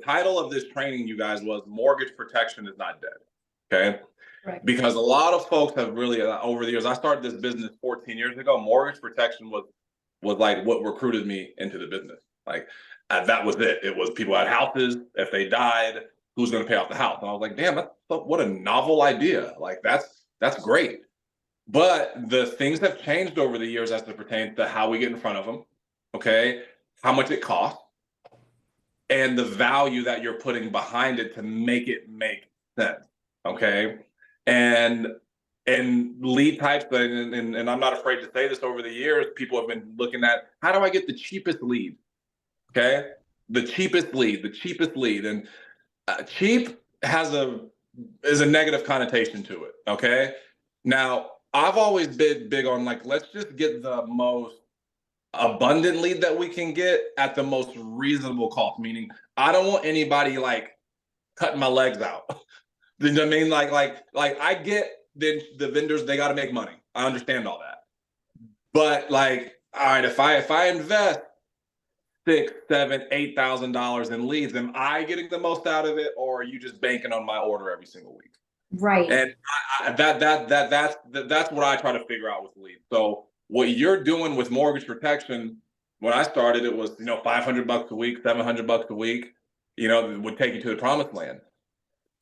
title of this training, you guys, was Mortgage Protection is Not Dead. Okay. Right. Because a lot of folks have really, over the years, I started this business 14 years ago. Mortgage protection was like what recruited me into the business. Like that was it. It was people had houses. If they died, who's going to pay off the house? And I was like, damn, what a novel idea. Like that's great. But the things have changed over the years as it pertains to how we get in front of them. Okay. How much it costs and the value that you're putting behind it to make it make sense. Okay. And lead types, and I'm not afraid to say this, over the years, people have been looking at, how do I get the cheapest lead? Okay. The cheapest lead. And cheap is a negative connotation to it. Okay. Now, I've always been big on like, let's just get the most abundant lead that we can get at the most reasonable cost. Meaning, I don't want anybody like cutting my legs out. You know what I mean? Like I get the vendors, they got to make money. I understand all that. But like, all right, if I invest $6,000, $7,000, $8,000 in leads, am I getting the most out of it, or are you just banking on my order every single week? Right. And that's what I try to figure out with leads. So what you're doing with mortgage protection, when I started, it was, $500 a week, $700 a week, would take you to the promised land.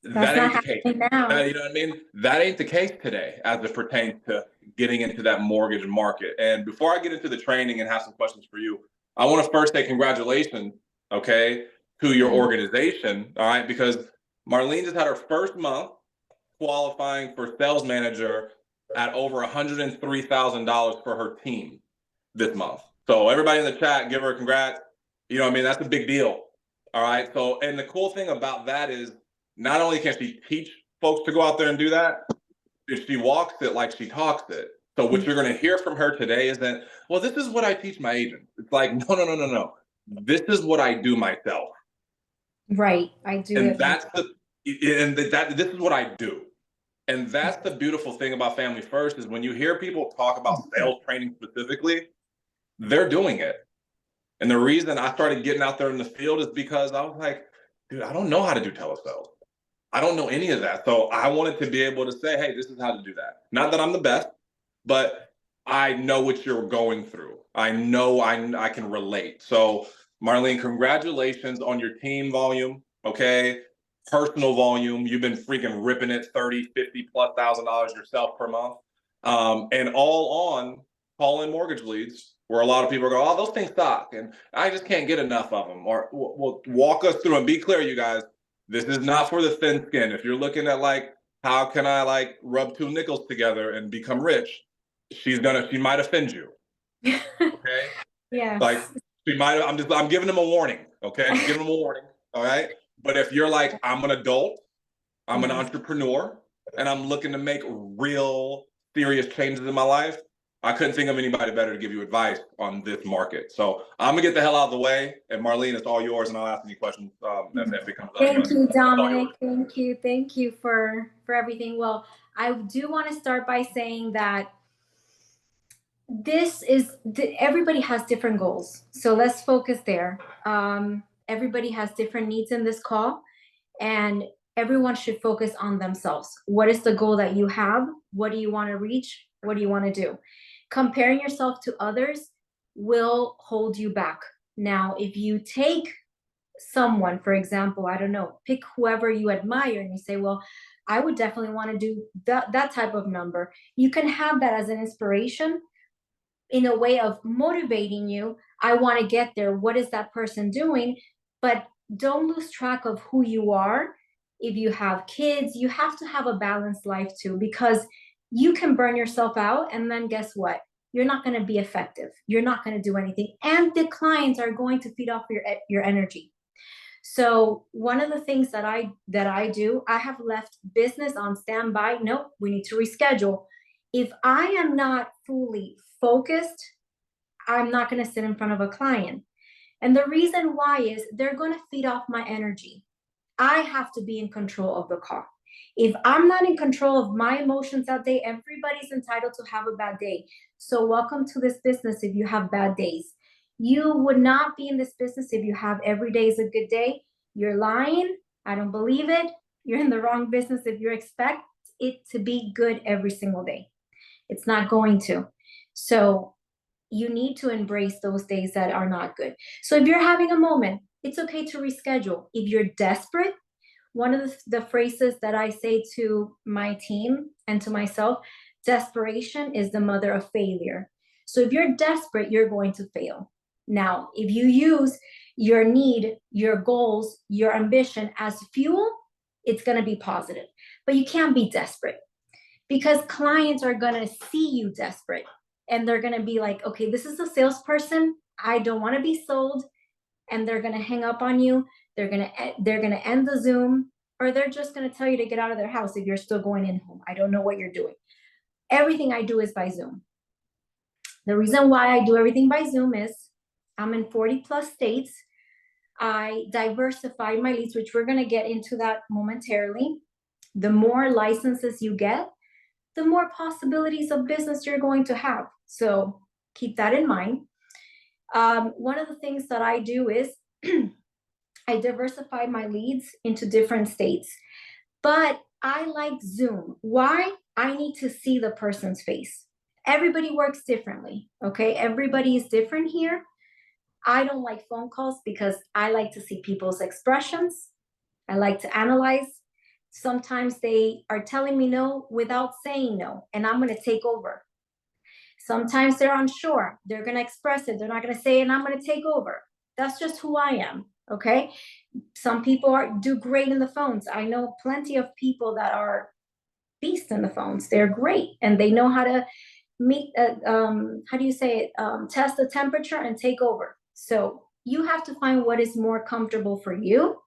That ain't the case. Now. You know what I mean? That ain't the case today as it pertains to getting into that mortgage market. And before I get into the training and have some questions for you, I want to first say congratulations, okay, to your organization, all right? Because Marlene just had her first month qualifying for sales manager at over $103,000 for her team this month. So everybody in the chat, give her a congrats. You know what I mean? That's a big deal, all right? So, and the cool thing about that is, not only can she teach folks to go out there and do that, she walks it like she talks it. So what you're going to hear from her today is that, well, this is what I teach my agents. It's like, no. This is what I do myself. Right. I do. And this is what I do. And that's the beautiful thing about Family First, is when you hear people talk about sales training specifically, they're doing it. And the reason I started getting out there in the field is because I was like, dude, I don't know how to do telesales. I don't know any of that. So I wanted to be able to say, hey, this is how to do that. Not that I'm the best, but I know what you're going through. I know I can relate. So Marlene, congratulations on your team volume. Okay. Personal volume. You've been freaking ripping it, 30, 50 plus $1,000 yourself per month. And all on call-in mortgage leads, where a lot of people go, oh, those things suck, and I just can't get enough of them. Or well, walk us through and be clear, you guys. This is not for the thin skin. If you're looking at like, how can I like rub two nickels together and become rich? She might offend you. Okay. Yeah. Like I'm giving them a warning. Okay. I'm giving them a warning. All right. But if you're like, I'm an adult, I'm an entrepreneur, and I'm looking to make real serious changes in my life, I couldn't think of anybody better to give you advice on this market. So I'm gonna get the hell out of the way, and Marlene, it's all yours, and I'll ask any questions if it comes up. Thank you, Dominic. Thank you for everything. Well, I do want to start by saying that everybody has different goals, so let's focus there. Everybody has different needs in this call, and everyone should focus on themselves. What is the goal that you have? What do you want to reach? What do you want to do? Comparing yourself to others will hold you back. Now, if you take someone, for example, I don't know, pick whoever you admire, and you say, well, I would definitely want to do that type of number. You can have that as an inspiration in a way of motivating you. I want to get there. What is that person doing? But don't lose track of who you are. If you have kids, you have to have a balanced life too, because you can burn yourself out, and then guess what? You're not going to be effective. You're not going to do anything. And the clients are going to feed off your energy. So one of the things that I do, I have left business on standby. Nope, we need to reschedule. If I am not fully focused, I'm not going to sit in front of a client. And the reason why is they're going to feed off my energy. I have to be in control of the call. If I'm not in control of my emotions that day, everybody's entitled to have a bad day. So welcome to this business if you have bad days. You would not be in this business if you have every day is a good day. You're lying. I don't believe it. You're in the wrong business if you expect it to be good every single day. It's not going to. So you need to embrace those days that are not good. So if you're having a moment, it's okay to reschedule. If you're desperate, one of the phrases that I say to my team and to myself, desperation is the mother of failure. So if you're desperate, you're going to fail. Now, if you use your need, your goals, your ambition as fuel, it's going to be positive. But you can't be desperate, because clients are going to see you desperate and they're going to be like, okay, this is a salesperson. I don't want to be sold. And they're going to hang up on you. They're going to end the Zoom, or they're just going to tell you to get out of their house if you're still going in home. I don't know what you're doing. Everything I do is by Zoom. The reason why I do everything by Zoom is I'm in 40 plus states. I diversify my leads, which we're going to get into that momentarily. The more licenses you get, the more possibilities of business you're going to have. So keep that in mind. One of the things that I do is I diversify my leads into different states, but I like Zoom. Why? I need to see the person's face. Everybody works differently, okay? Everybody is different here. I don't like phone calls because I like to see people's expressions. I like to analyze. Sometimes they are telling me no without saying no, and I'm going to take over. Sometimes they're unsure. They're going to express it. They're not going to say it, and I'm going to take over. That's just who I am, okay? Some people do great in the phones. I know plenty of people that are beasts in the phones. They're great, and they know how to test the temperature and take over. So you have to find what is more comfortable for you.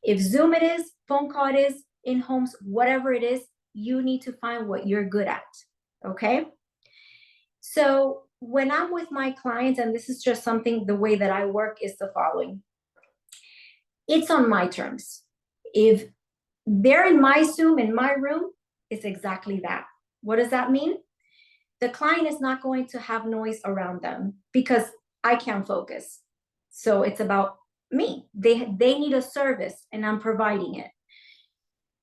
If Zoom it is, phone call it is, in homes, whatever it is, you need to find what you're good at, okay? So when I'm with my clients, and this is just something, the way that I work is the following. It's on my terms. If they're in my Zoom, in my room, it's exactly that. What does that mean? The client is not going to have noise around them because I can't focus. So it's about me. They need a service and I'm providing it.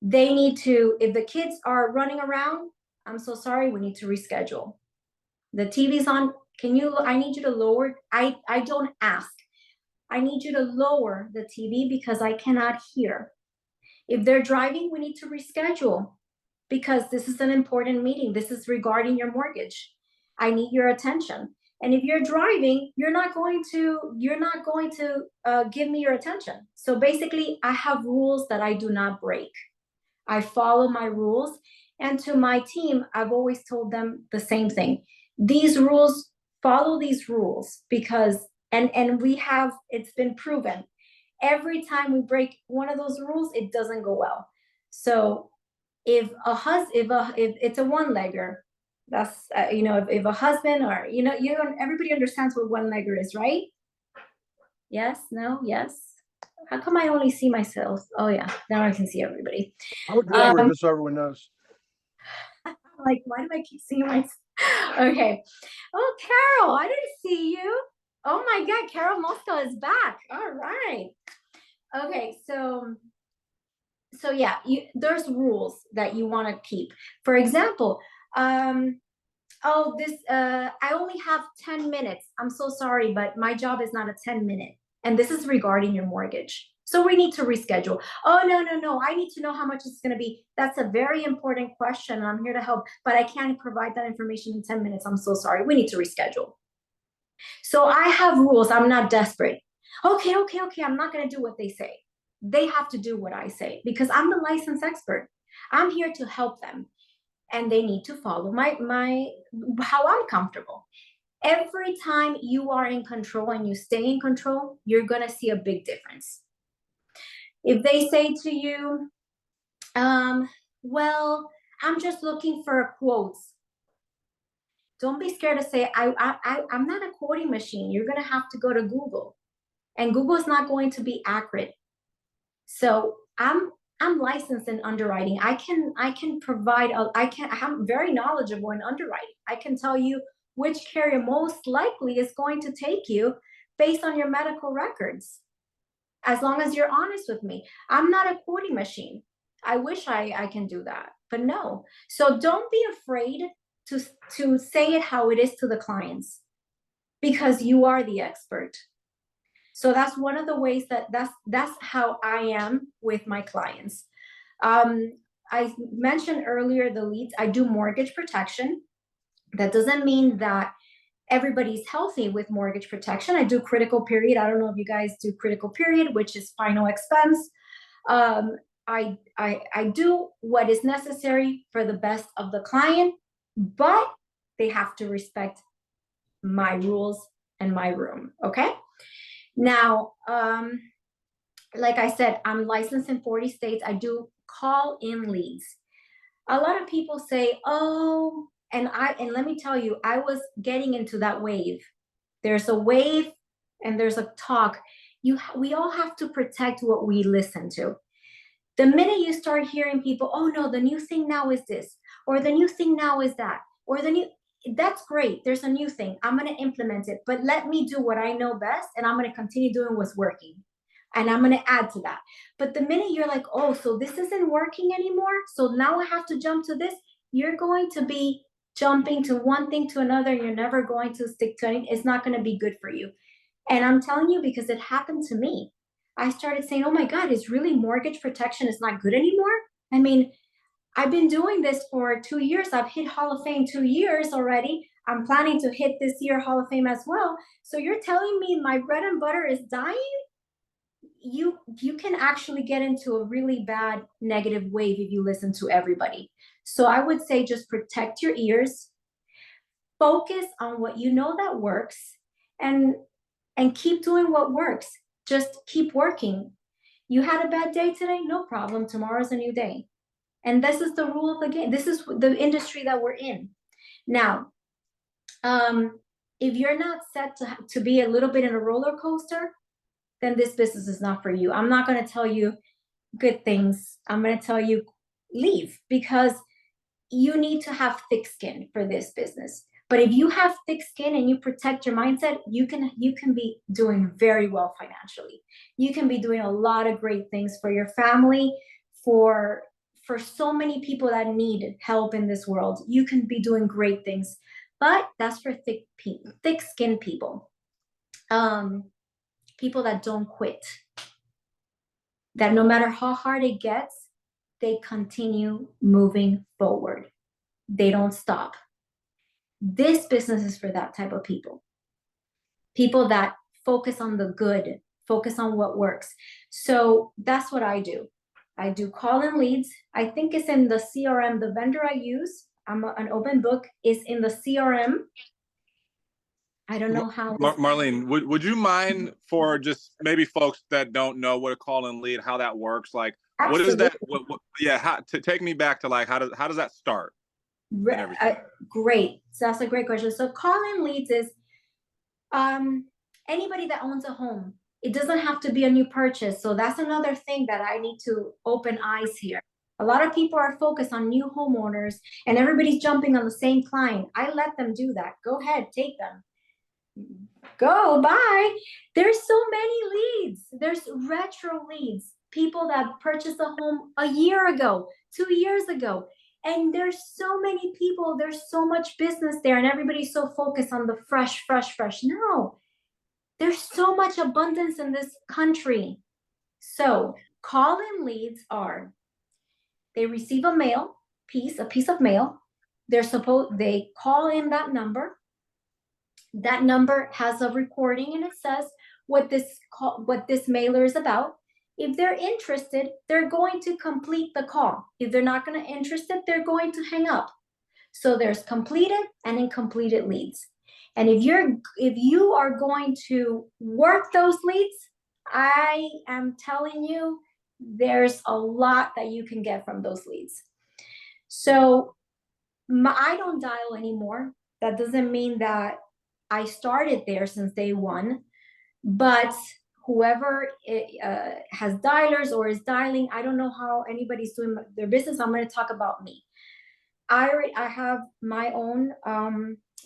They need to, if the kids are running around, I'm so sorry, we need to reschedule. The TV's on, I need you to lower, I don't ask. I need you to lower the TV because I cannot hear. If they're driving, we need to reschedule because this is an important meeting. This is regarding your mortgage. I need your attention. And if you're driving, you're not going to give me your attention. So basically, I have rules that I do not break. I follow my rules. And to my team, I've always told them the same thing. These rules, follow these rules because, and it's been proven. Every time we break one of those rules, it doesn't go well. So if it's a one-legger, that's, if a husband or, everybody understands what one-legger is, right? Yes, no, yes. How come I only see myself? Oh yeah, now I can see everybody. I would go over it just so everyone knows. Like, why do I keep seeing myself? Okay. Oh, Carol, I didn't see you. Oh my God, Carol Mosca is back. All right. Okay, so yeah, there's rules that you want to keep. For example, I only have 10 minutes. I'm so sorry, but my job is not a 10-minute. And this is regarding your mortgage. So we need to reschedule. Oh, no. I need to know how much it's going to be. That's a very important question. I'm here to help, but I can't provide that information in 10 minutes. I'm so sorry. We need to reschedule. So I have rules. I'm not desperate. Okay. I'm not going to do what they say. They have to do what I say because I'm the licensed expert. I'm here to help them. And they need to follow how I'm comfortable. Every time you are in control and you stay in control, you're going to see a big difference. If they say to you, well, I'm just looking for quotes. Don't be scared to say, I'm not a quoting machine. You're going to have to go to Google. And Google is not going to be accurate. So I'm licensed in underwriting. I can provide, I'm very knowledgeable in underwriting. I can tell you which carrier most likely is going to take you based on your medical records. as long as you're honest with me. I'm not a quoting machine. I wish I can do that, but no. So don't be afraid to say it how it is to the clients, because you are the expert. So that's one of the ways that's how I am with my clients. I mentioned earlier the leads. I do mortgage protection. That doesn't mean that everybody's healthy with mortgage protection. I do critical period. I don't know if you guys do critical period, which is final expense. I do what is necessary for the best of the client, but they have to respect my rules and my room. Okay. Now, like I said, I'm licensed in 40 states. I do call in leads. A lot of people say, oh, and let me tell you, I was getting into that wave. There's a wave and there's a talk. We all have to protect what we listen to. The minute you start hearing people, oh no, the new thing now is this, or the new thing now is that, or that's great. There's a new thing. I'm going to implement it, but let me do what I know best. And I'm going to continue doing what's working. And I'm going to add to that. But the minute you're like, oh, so this isn't working anymore, so now I have to jump to this, you're going to be jumping to one thing to another. You're never going to stick to anything. It's not going to be good for you. And I'm telling you, because it happened to me. I started saying, oh my God, is really mortgage protection is not good anymore? I mean, I've been doing this for 2 years. I've hit Hall of Fame 2 years already. I'm planning to hit this year Hall of Fame as well. So you're telling me my bread and butter is dying? You can actually get into a really bad negative wave if you listen to everybody. So I would say just protect your ears, focus on what you know that works, and keep doing what works. Just keep working. You had a bad day today? No problem. Tomorrow's a new day. And this is the rule of the game. This is the industry that we're in. Now, if you're not set to be a little bit in a roller coaster, then this business is not for you. I'm not going to tell you good things. I'm going to tell you leave, because you need to have thick skin for this business. But if you have thick skin and you protect your mindset, you can be doing very well financially. You can be doing a lot of great things for your family, for so many people that need help in this world. You can be doing great things, but that's for thick-skinned people. People that don't quit, that no matter how hard it gets, they continue moving forward. They don't stop. This business is for that type of people. People that focus on the good, focus on what works. So that's what I do. I do call-in leads. I think it's in the CRM. The vendor I use, an open book, is in the CRM. I don't know how. Marlene, would you mind, for just maybe folks that don't know what a call-in lead, how that works? Like, Absolutely. what is that? To take me back to, like, how does that start? Great. So that's a great question. So call-in leads is anybody that owns a home. It doesn't have to be a new purchase. So that's another thing that I need to open eyes here. A lot of people are focused on new homeowners and everybody's jumping on the same client. I let them do that. Go ahead, take them. Go, bye. There's so many leads. There's retro leads. People that purchased a home a year ago, 2 years ago. And there's so many people, there's so much business there, and everybody's so focused on the fresh. No, there's so much abundance in this country. So call-in leads are, they receive a piece of mail. They call in that number. That number has a recording and it says what this mailer is about. If they're interested, they're going to complete the call. If they're not going to interested, they're going to hang up. So there's completed and incompleted leads. And if you are going to work those leads, I am telling you, there's a lot that you can get from those leads. So I don't dial anymore. That doesn't mean that I started there since day one, but whoever has dialers or is dialing, I don't know how anybody's doing their business. I'm going to talk about me. I have my own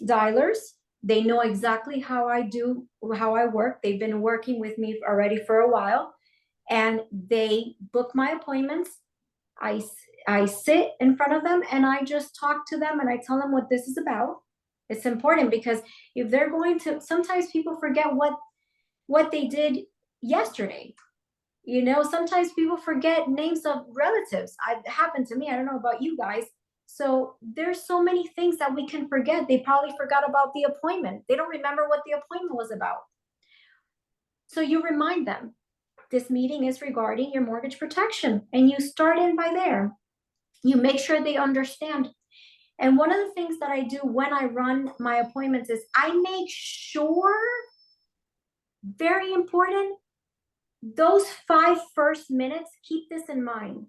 dialers. They know exactly how I work. They've been working with me already for a while. and they book my appointments. I sit in front of them and I just talk to them and I tell them what this is about. It's important because if they're going to, sometimes people forget what they did yesterday. You know, sometimes people forget names of relatives. It happened to me. I don't know about you guys. So there's so many things that we can forget. They probably forgot about the appointment. They don't remember what the appointment was about. So you remind them, this meeting is regarding your mortgage protection, and you start in by there. You make sure they understand. And one of the things that I do when I run my appointments is I make sure, very important, those 5 first minutes, keep this in mind.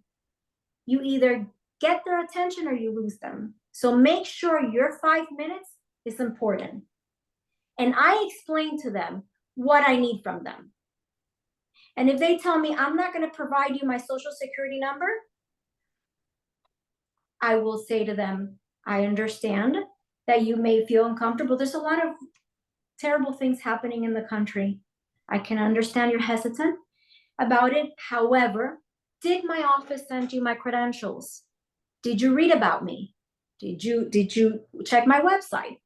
You either get their attention or you lose them. So make sure your 5 minutes is important. And I explain to them what I need from them. And if they tell me, I'm not going to provide you my social security number, I will say to them, I understand that you may feel uncomfortable. There's a lot of terrible things happening in the country. I can understand you're hesitant about it. However, did my office send you my credentials? Did you read about me? Did you check my website?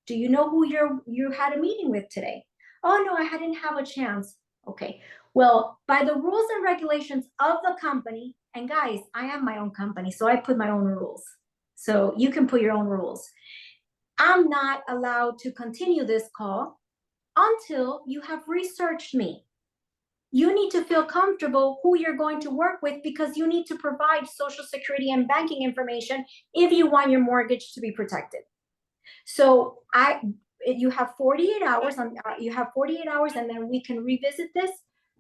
Do you know who you had a meeting with today? Oh no, I didn't have a chance. Okay. Well, by the rules and regulations of the company, and guys, I am my own company, so I put my own rules. So you can put your own rules. I'm not allowed to continue this call until you have researched me. You need to feel comfortable who you're going to work with, because you need to provide social security and banking information if you want your mortgage to be protected. So you have 48 hours. You have 48 hours, and then we can revisit this.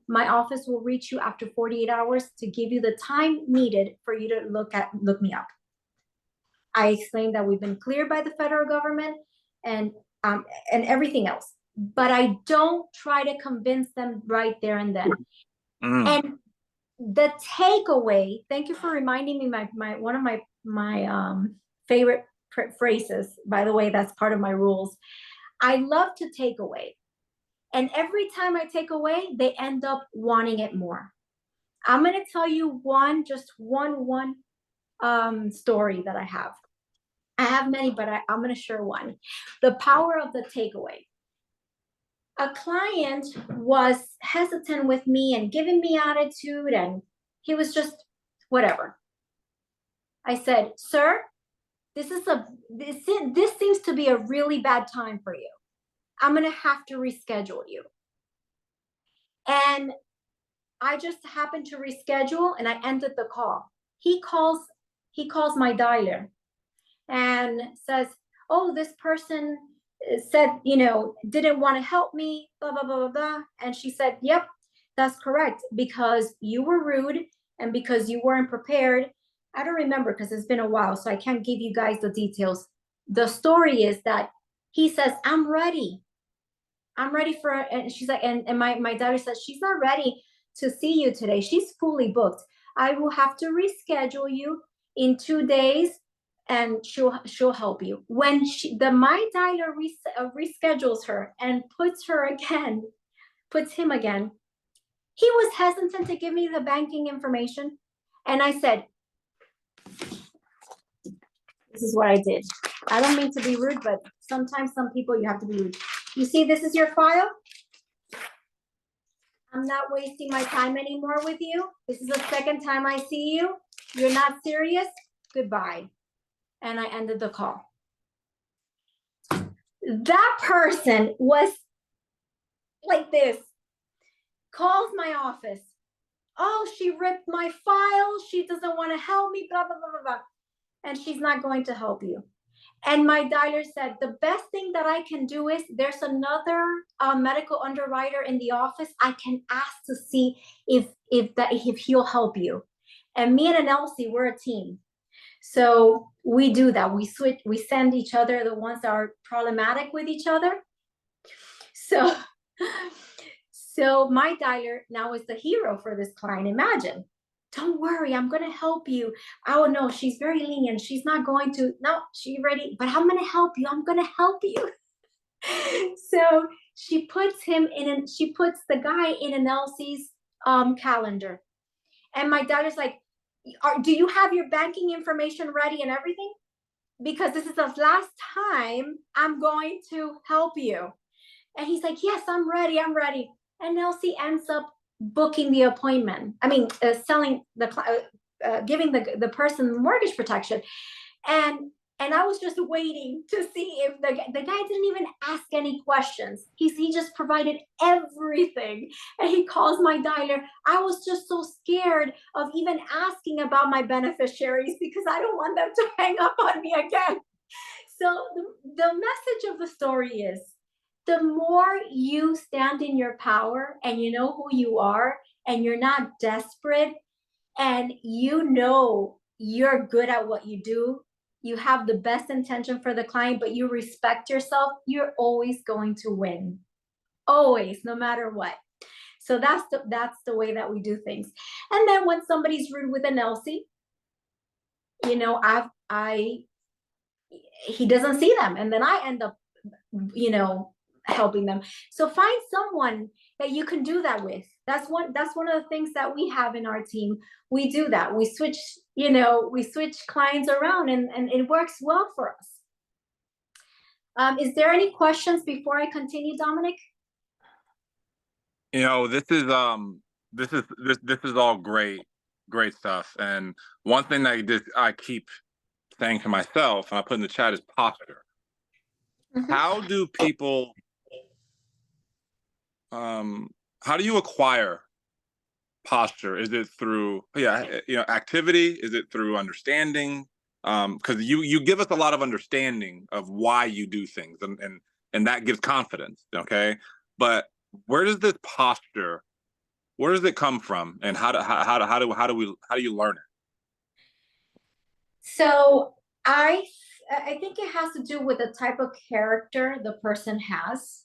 My office will reach you after 48 hours to give you the time needed for you to look me up. I explained that we've been cleared by the federal government and everything else, but I don't try to convince them right there and then. And the takeaway, thank you for reminding me one of my favorite phrases, by the way, that's part of my rules. I love to take away. And every time I take away, they end up wanting it more. I'm going to tell you one story that I have. I have many, but I'm going to share one. The power of the takeaway. A client was hesitant with me and giving me attitude, and he was just whatever. I said, sir, this seems to be a really bad time for you. I'm going to have to reschedule you. And I just happened to reschedule, and I ended the call. He calls my dialer and says, oh, this person said, didn't want to help me, blah, blah, blah, blah, blah. And she said, yep, that's correct, because you were rude and because you weren't prepared. I don't remember because it's been a while, so I can't give you guys the details. The story is that he says, I'm ready for, and she's like, and my daughter says, she's not ready to see you today. She's fully booked. I will have to reschedule you in 2 days, and she'll help you. When my dialer reschedules her and puts him again, he was hesitant to give me the banking information. And I said, this is what I did. I don't mean to be rude, but sometimes some people you have to be rude. You see, this is your file. I'm not wasting my time anymore with you. This is the second time I see you. You're not serious. Goodbye. And I ended the call. That person was like this, calls my office. Oh, she ripped my file. She doesn't want to help me, blah, blah, blah, blah, blah. And she's not going to help you. And my dialer said, the best thing that I can do is there's another medical underwriter in the office. I can ask to see if he'll help you. And me and Elsie, we're a team. So we do that. We send each other the ones that are problematic with each other. So my dialer now is the hero for this client. Imagine. Don't worry, I'm going to help you. Oh, no, she's very lenient. She's not going to. No, she's ready. But I'm going to help you. I'm going to help you. So she puts the guy in an Elsie's calendar. And my daughter's like, do you have your banking information ready and everything? Because this is the last time I'm going to help you. And he's like, yes, I'm ready. And Elsie ends up booking the appointment. I mean, selling giving the person mortgage protection. And I was just waiting to see if the guy didn't even ask any questions. He just provided everything. And he calls my dialer. I was just so scared of even asking about my beneficiaries because I don't want them to hang up on me again. So the message of the story is, the more you stand in your power and you know who you are and you're not desperate and you know you're good at what you do, you have the best intention for the client, but you respect yourself, you're always going to win. Always, no matter what. So that's the way that we do things. And then when somebody's rude with an Elsie, you know, he doesn't see them. And then I end up, you know, helping them. So find someone that you can do that with. That's one of the things that we have in our team. We do that. We switch, you know, clients around and it works well for us. Is there any questions before I continue, Dominic? You know, this is all great stuff. And one thing that I keep saying to myself, and I put in the chat, is posture. Mm-hmm. How do people how do you acquire posture? Is it through activity? Is it through understanding? Because you give us a lot of understanding of why you do things, and that gives confidence. Okay, but where does this posture? Where does it come from, and how do you learn it? So I think it has to do with the type of character the person has.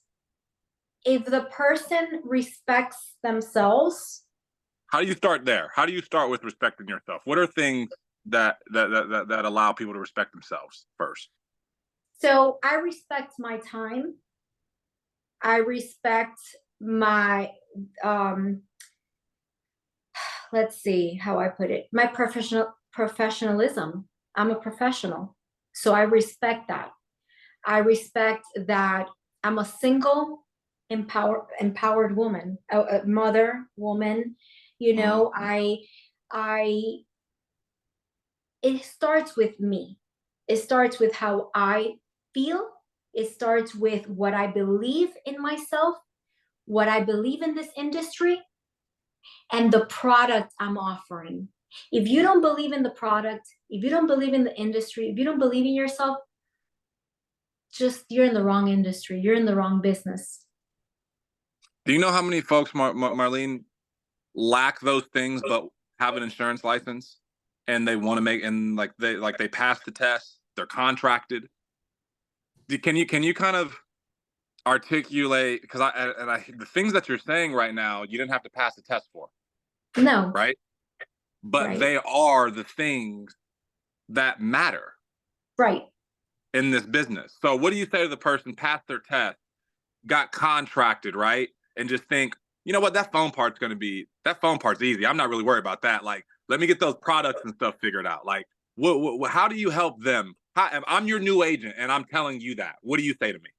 If the person respects themselves. How do you start there? How do you start with respecting yourself? What are things that allow people to respect themselves first? So I respect my time. I respect my, let's see how I put it, my professionalism. I'm a professional. So I respect that. I respect that I'm a single, empowered woman, a mother, woman, you know. It starts with me. It starts with how I feel. It starts with what I believe in myself, what I believe in this industry, and the product I'm offering. If you don't believe in the product, if you don't believe in the industry, if you don't believe in yourself, you're in the wrong industry. You're in the wrong business. Do you know how many folks, Marlene, lack those things but have an insurance license and they want to make, and they pass the test, they're contracted? Can you kind of articulate, because the things that you're saying right now, you didn't have to pass the test for. No. Right? But right. They are the things that matter. Right. In this business. So what do you say to the person passed their test, got contracted, right? And just think, you know what, that phone part's easy. I'm not really worried about that. Like, let me get those products and stuff figured out. Like, how do you help them? I'm your new agent and I'm telling you that. What do you say to me?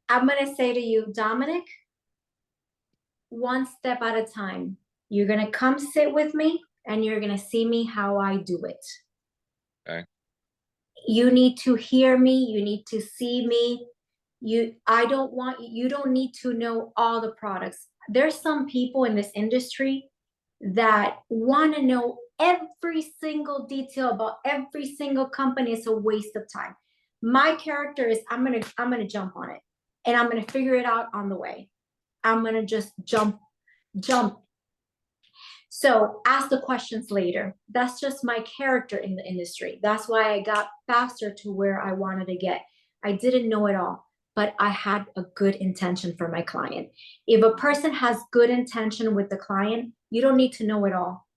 I'm going to say to you, Dominic, one step at a time. You're going to come sit with me and you're going to see me how I do it. Okay. You need to hear me. You need to see me. You don't need to know all the products. There's some people in this industry that want to know every single detail about every single company. It's a waste of time. My character is I'm gonna jump on it and I'm gonna figure it out on the way. I'm gonna just jump. So ask the questions later. That's just my character in the industry. That's why I got faster to where I wanted to get. I didn't know it all, but I had a good intention for my client. If a person has good intention with the client, you don't need to know it all.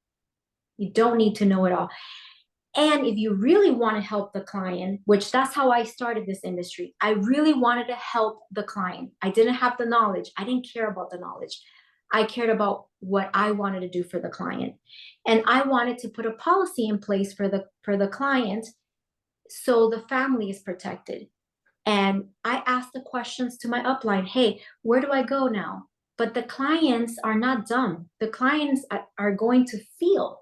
You don't need to know it all. And if you really want to help the client, which that's how I started this industry, I really wanted to help the client. I didn't have the knowledge. I didn't care about the knowledge. I cared about what I wanted to do for the client. And I wanted to put a policy in place for the client so the family is protected. And I asked the questions to my upline, hey, where do I go now? But the clients are not dumb. The clients are going to feel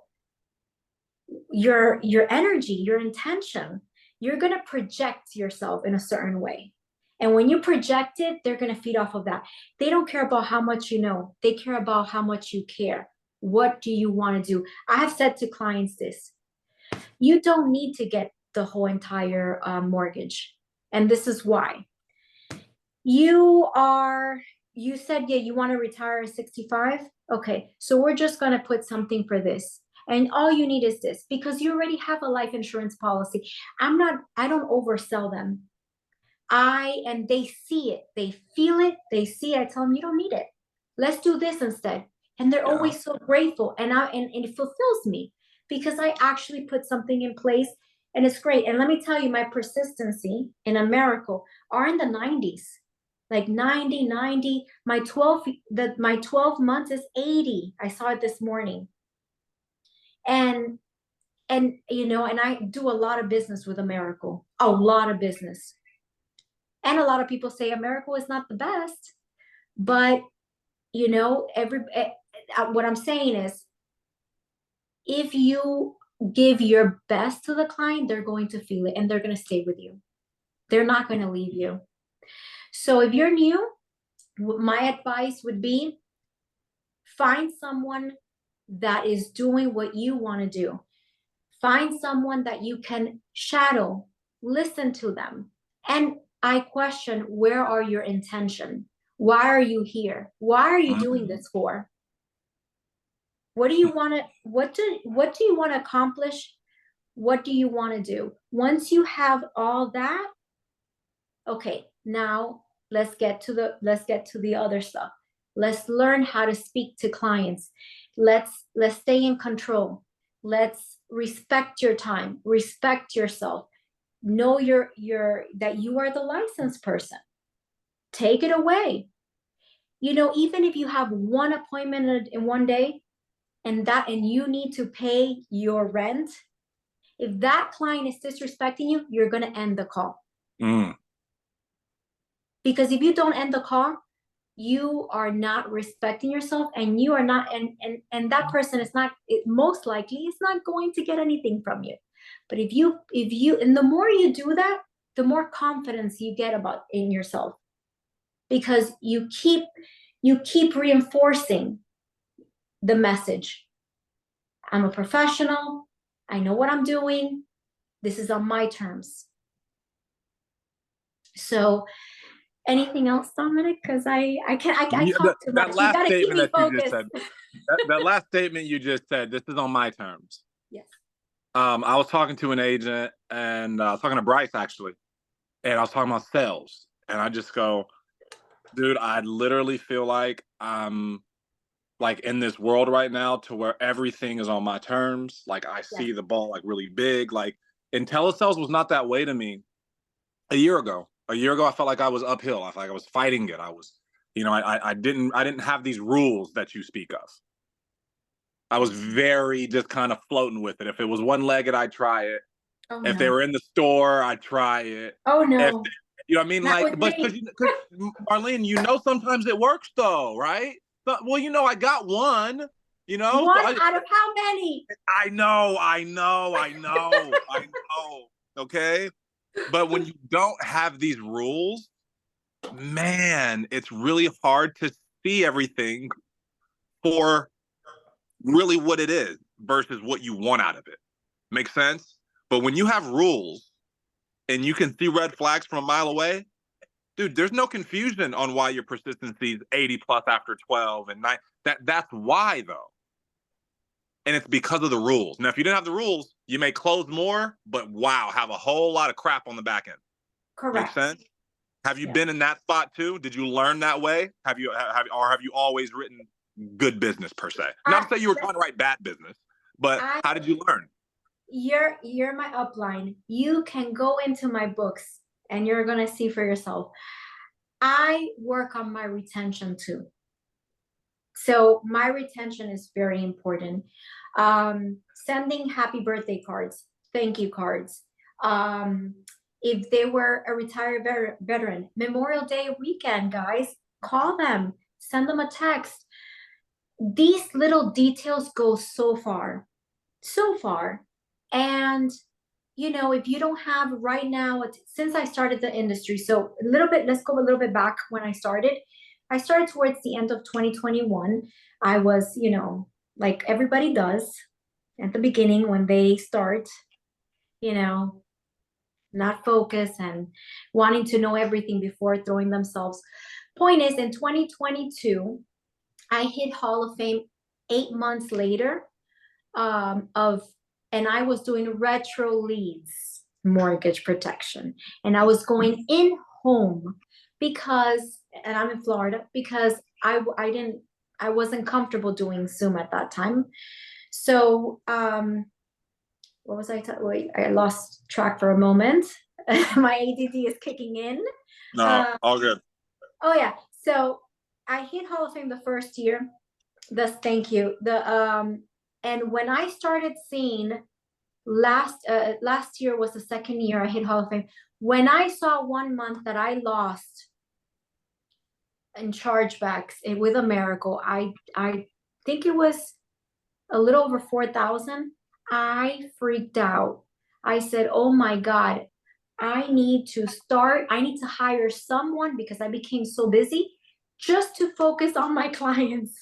your energy, your intention. You're going to project yourself in a certain way. And when you project it, they're going to feed off of that. They don't care about how much you know. They care about how much you care. What do you want to do? I have said to clients this, you don't need to get the whole entire mortgage. And this is why. You said, yeah, you want to retire at 65? Okay, so we're just going to put something for this. And all you need is this, because you already have a life insurance policy. I don't oversell them. And they see it, they feel it, they see it. I tell them, you don't need it. Let's do this instead. And they're always so grateful. And it fulfills me because I actually put something in place and it's great. And let me tell you, my persistency in America are in the 90s, like 90. My 12 months is 80. I saw it this morning. And you know, and I do a lot of business with America, a lot of business. And a lot of people say America is not the best, but you know, what I'm saying is, if you give your best to the client, they're going to feel it and they're going to stay with you. They're not going to leave you. So if you're new, my advice would be find someone that is doing what you want to do. Find someone that you can shadow, listen to them. And I question, where are your intention? Why are you here? Why are you doing this for? What do you want to, what do you want to accomplish? What do you want to do? Once you have all that, okay, now let's get to the other stuff. Let's learn how to speak to clients. Let's stay in control. Let's respect your time, respect yourself. Know that you are the licensed person. Take it away. You know, even if you have one appointment in one day and you need to pay your rent, if that client is disrespecting you, you're going to end the call. Because if you don't end the call, you are not respecting yourself, and you are not, and that person is not, most likely is not going to get anything from you. But if you, and the more you do that, the more confidence you get in yourself, because you keep reinforcing the message. I'm a professional. I know what I'm doing. This is on my terms. So anything else, Dominic? Because I talk too much. That last statement that you just focused. said, that last statement you just said, this is on my terms. Yes. I was talking to an agent, and I was talking to Bryce actually, and I was talking about sales, and I just go, dude, I literally feel like I'm like in this world right now to where everything is on my terms. Like I see the ball like really big. Like, and telesales was not that way to me a year ago. A year ago, I felt like I was uphill. I felt like I was fighting it. I was, you know, I didn't have these rules that you speak of. I was very just kind of floating with it. If it was one-legged, I'd try it. Oh, if they were in the store, I'd try it. Oh no. You know what I mean? Not like, but because Marlene, you know, sometimes it works though, right? But well, you know, I got one. You know, one out of how many? I know. Okay, but when you don't have these rules, man, it's really hard to see everything for really what it is versus what you want out of it. Make sense? But when you have rules and you can see red flags from a mile away, dude, there's no confusion on why your persistency is 80 plus after 12 and 9. That's why though. And it's because of the rules. Now, if you didn't have the rules, you may close more, but wow, have a whole lot of crap on the back end. Correct. Make sense? Have you been in that spot too? Did you learn that way? Have you always written good business per se? Not to say you were trying to write bad business, but how did you learn? You're my upline. You can go into my books and you're going to see for yourself. I work on my retention too. So my retention is very important. Sending happy birthday cards, thank you cards. If they were a retired veteran, Memorial Day weekend, guys, call them, send them a text. These little details go so far, so far. And, you know, if you don't have right now, since I started the industry, so a little bit, let's go a little bit back when I started. I started towards the end of 2021. I was, you know, like everybody does at the beginning when they start, you know, not focused and wanting to know everything before throwing themselves. Point is, in 2022, I hit Hall of Fame 8 months later and I was doing retro leads mortgage protection, and I was going in home because, and I'm in Florida, because I wasn't comfortable doing Zoom at that time. So what was wait, I lost track for a moment. My ADD is kicking in. No, all good. Oh yeah, so I hit Hall of Fame the first year. Thank you. And when I started seeing last year was the second year I hit Hall of Fame. When I saw 1 month that I lost in chargebacks with a miracle, I think it was a little over 4,000. I freaked out. I said, oh my God, I need to hire someone, because I became so busy, just to focus on my clients,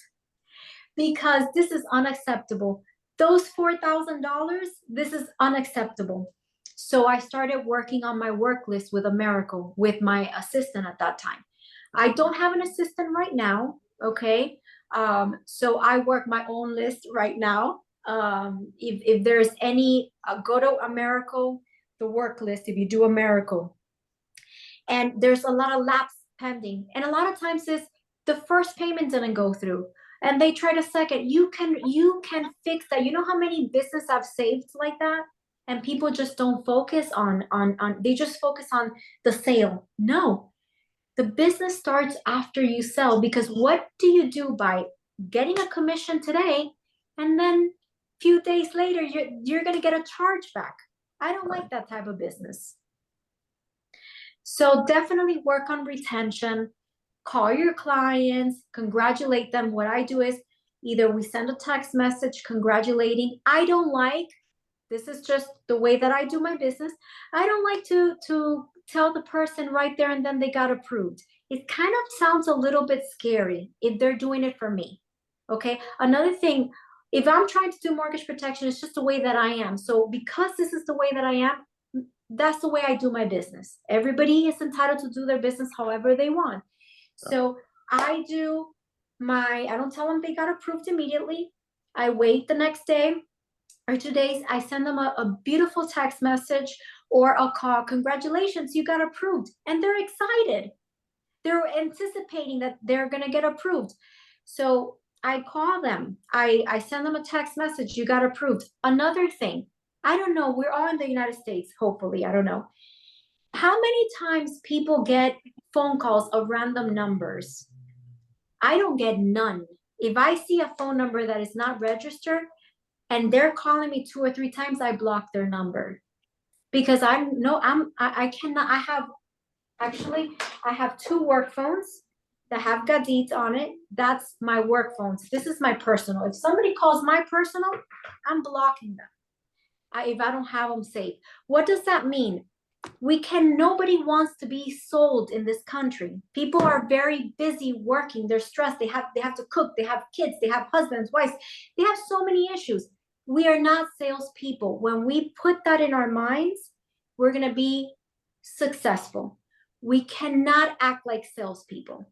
because this is unacceptable. Those $4,000, this is unacceptable. So I started working on my work list with a miracle, with my assistant at that time. I don't have an assistant right now, okay? So I work my own list right now. If there's any, go to a miracle, the work list, if you do a miracle. And there's a lot of lapse pending. And a lot of times the first payment didn't go through, and they tried a second. You can fix that. You know how many business I've saved like that? And people just don't focus on they just focus on the sale. No, the business starts after you sell, because what do you do by getting a commission today, and then a few days later you're gonna get a charge back? I don't like that type of business. So definitely work on retention. Call your clients, congratulate them. What I do is either we send a text message congratulating. This is just the way that I do my business. I don't like to tell the person right there and then they got approved. It kind of sounds a little bit scary if they're doing it for me. Okay. Another thing, if I'm trying to do mortgage protection, it's just the way that I am. So because this is the way that I am, that's the way I do my business. Everybody is entitled to do their business however they want. So I don't tell them they got approved immediately. I wait the next day or 2 days. I send them a beautiful text message or a call. Congratulations, you got approved. And they're excited. They're anticipating that they're going to get approved. So I call them. I send them a text message. You got approved. Another thing, I don't know. We're all in the United States, hopefully. I don't know. How many times people get phone calls of random numbers? I don't get none. If I see a phone number that is not registered and they're calling me 2 or 3 times, I block their number, because I cannot. I have 2 work phones that have Gadit on it. That's my work phones. This is my personal. If somebody calls my personal, I'm blocking them. If I don't have them saved. What does that mean? Nobody wants to be sold in this country. People are very busy working. They're stressed. They have to cook. They have kids. They have husbands, wives. They have so many issues. We are not salespeople. When we put that in our minds, we're going to be successful. We cannot act like salespeople.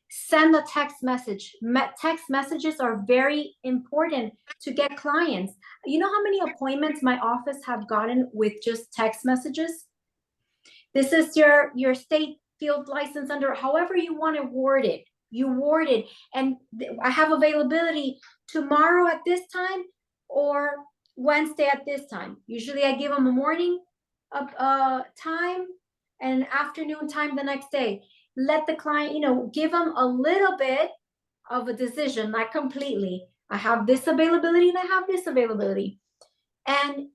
Send a text message. Text messages are very important to get clients. You know how many appointments my office have gotten with just text messages? This is your state field license under, however you want to word it. You word it. And I have availability tomorrow at this time or Wednesday at this time. Usually I give them a morning time and an afternoon time the next day. Let the client, give them a little bit of a decision, not completely. I have this availability and I have this availability. And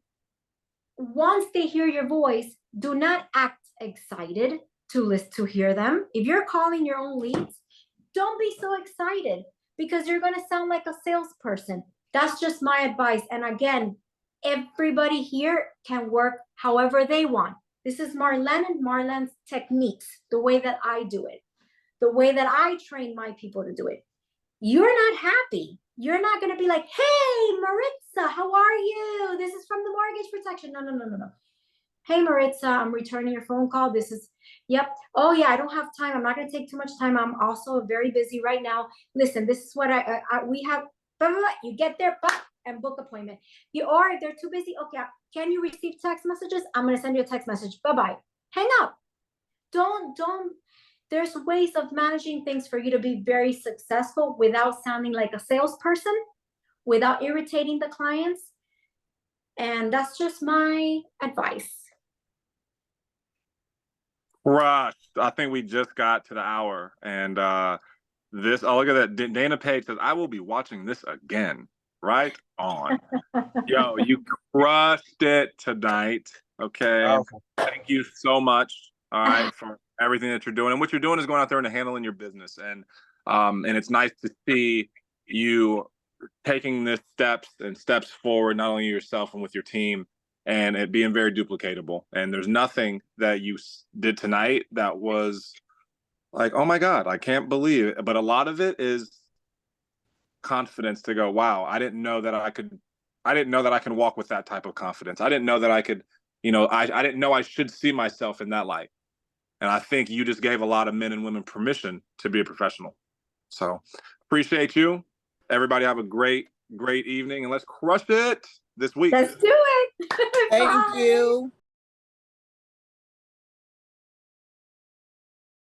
once they hear your voice, do not act excited to hear them. If you're calling your own leads, don't be so excited because you're going to sound like a salesperson. That's just my advice. And again, everybody here can work however they want. This is Marlen and Marlen's techniques, the way that I do it, the way that I train my people to do it. You're not happy. You're not going to be like, hey, Maritza, how are you? This is from the mortgage protection. No. Hey, Maritza, I'm returning your phone call. This is, yep. Oh, yeah, I don't have time. I'm not going to take too much time. I'm also very busy right now. Listen, this is what we have. Blah, blah, blah. You get there and book appointment. Or if they're too busy, okay, can you receive text messages? I'm going to send you a text message. Bye-bye. Hang up. Don't. There's ways of managing things for you to be very successful without sounding like a salesperson, without irritating the clients. And that's just my advice. Crushed. I think we just got to the hour. And this, oh, look at that. Dana Page says, I will be watching this again. Right on. Yo, you crushed it tonight. Okay. Powerful. Thank you so much. All right. For everything that you're doing. And what you're doing is going out there and handling your business. And it's nice to see you taking this steps forward, not only yourself and with your team, and it being very duplicatable. And there's nothing that you did tonight that was like, oh my God, I can't believe it. But a lot of it is confidence to go, wow, I didn't know that I can walk with that type of confidence. I didn't know that I could, I didn't know I should see myself in that light. And I think you just gave a lot of men and women permission to be a professional. So appreciate you. Everybody have a great evening, and let's crush it this week. Let's do it. Thank you.